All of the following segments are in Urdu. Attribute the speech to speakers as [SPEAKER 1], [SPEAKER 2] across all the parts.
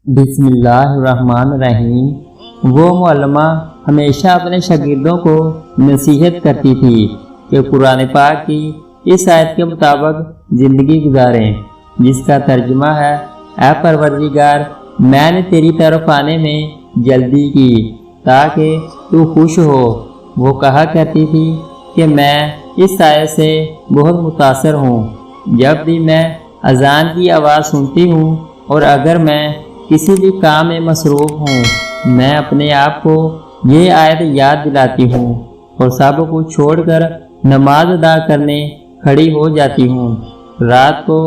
[SPEAKER 1] بسم اللہ الرحمن الرحیم۔ وہ معلمہ ہمیشہ اپنے شاگردوں کو نصیحت کرتی تھی کہ قرآن پاک کی اس آیت کے مطابق زندگی گزاریں، جس کا ترجمہ ہے: اے پروردگار، میں نے تیری طرف آنے میں جلدی کی تاکہ تو خوش ہو۔ وہ کہا کرتی تھی کہ میں اس آیت سے بہت متاثر ہوں۔ جب بھی میں اذان کی آواز سنتی ہوں اور اگر میں کسی بھی کام میں مصروف ہوں، میں اپنے آپ کو یہ آیت یاد دلاتی ہوں اور سب کچھ چھوڑ کر نماز ادا کرنے کھڑی ہو جاتی ہوں۔ رات کو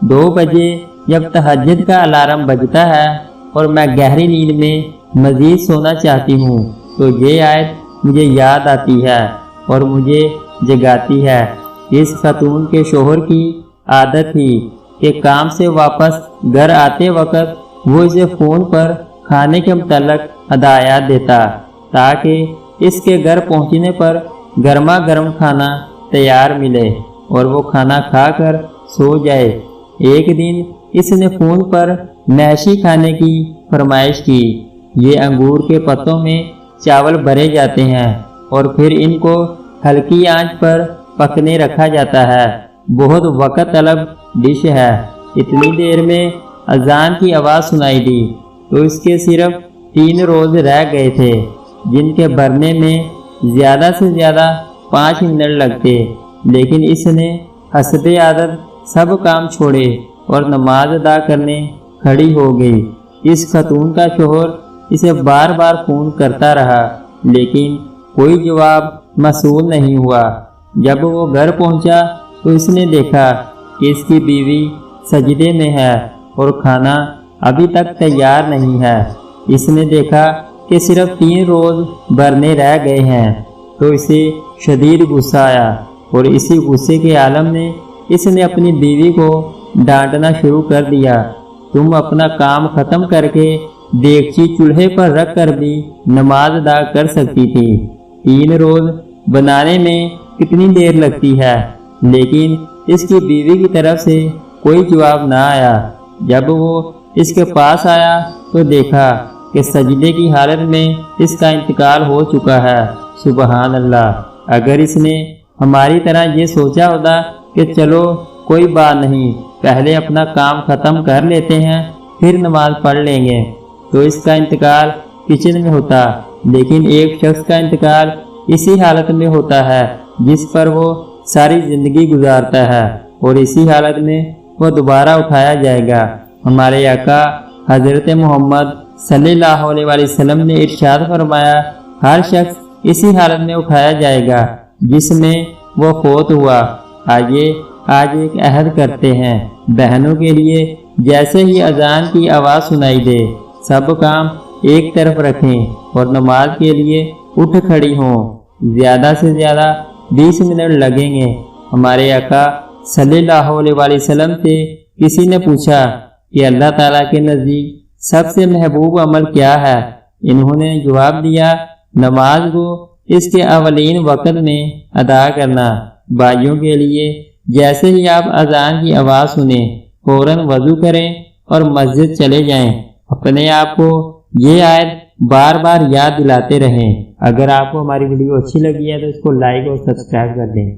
[SPEAKER 1] 2 بجے جب تہجد کا الارم بجتا ہے اور میں گہری نیند میں مزید سونا چاہتی ہوں تو یہ آیت مجھے یاد آتی ہے اور مجھے جگاتی ہے۔ اس خاتون کے شوہر کی عادت تھی کہ کام سے واپس گھر آتے وقت وہ اسے فون پر کھانے کے متعلق ہدایات دیتا تاکہ اس کے گھر پہنچنے پر گرما گرم کھانا تیار ملے اور وہ کھانا کھا کر سو جائے۔ ایک دن اس نے فون پر محشی کھانے کی فرمائش کی۔ یہ انگور کے پتوں میں چاول بھرے جاتے ہیں اور پھر ان کو ہلکی آنچ پر پکنے رکھا جاتا ہے۔ بہت وقت طلب ڈش ہے۔ اتنی دیر میں اذان کی آواز سنائی دی تو اس کے صرف 3 روز رہ گئے تھے، جن کے بھرنے میں زیادہ سے زیادہ 5 منٹ لگتے، لیکن اس نے حسب عادت سب کام چھوڑے اور نماز ادا کرنے کھڑی ہو گئی۔ اس خاتون کا شوہر اسے بار بار فون کرتا رہا لیکن کوئی جواب موصول نہیں ہوا۔ جب وہ گھر پہنچا تو اس نے دیکھا کہ اس کی بیوی سجدے میں ہے اور کھانا ابھی تک تیار نہیں ہے۔ اس نے دیکھا کہ صرف 3 روز بھرنے رہ گئے ہیں تو اسے شدید غصہ آیا اور اسی غصے کے عالم میں اس نے اپنی بیوی کو ڈانٹنا شروع کر دیا۔ تم اپنا کام ختم کر کے دیگچی چولہے پر رکھ کر بھی نماز ادا کر سکتی تھی۔ 3 روز بنانے میں کتنی دیر لگتی ہے؟ لیکن اس کی بیوی کی طرف سے کوئی جواب نہ آیا۔ جب وہ اس کے پاس آیا تو دیکھا کہ سجدے کی حالت میں اس کا انتقال ہو چکا ہے۔ سبحان اللہ! اگر اس نے ہماری طرح یہ سوچا ہوتا کہ چلو کوئی بات نہیں، پہلے اپنا کام ختم کر لیتے ہیں پھر نماز پڑھ لیں گے، تو اس کا انتقال کچن میں ہوتا۔ لیکن ایک شخص کا انتقال اسی حالت میں ہوتا ہے جس پر وہ ساری زندگی گزارتا ہے، اور اسی حالت میں وہ دوبارہ اٹھایا جائے گا۔ ہمارے آقا حضرت محمد صلی اللہ علیہ وسلم نے ارشاد فرمایا، ہر شخص اسی حالت میں اٹھایا جائے گا جس میں وہ فوت ہوا۔ آج ایک عہد کرتے ہیں بہنوں کے لیے، جیسے ہی اذان کی آواز سنائی دے سب کام ایک طرف رکھیں اور نماز کے لیے اٹھ کھڑی ہوں۔ زیادہ سے زیادہ 20 منٹ لگیں گے۔ ہمارے آقا صلی اللہ علیہ وسلم سے کسی نے پوچھا کہ اللہ تعالیٰ کے نزدیک سب سے محبوب عمل کیا ہے؟ انہوں نے جواب دیا، نماز کو اس کے اولین وقت میں ادا کرنا۔ بھائیوں کے لیے، جیسے ہی آپ اذان کی آواز سنیں فوراً وضو کریں اور مسجد چلے جائیں۔ اپنے آپ کو یہ آیت بار بار یاد دلاتے رہیں۔ اگر آپ کو ہماری ویڈیو اچھی لگی ہے تو اس کو لائک اور سبسکرائب کر دیں۔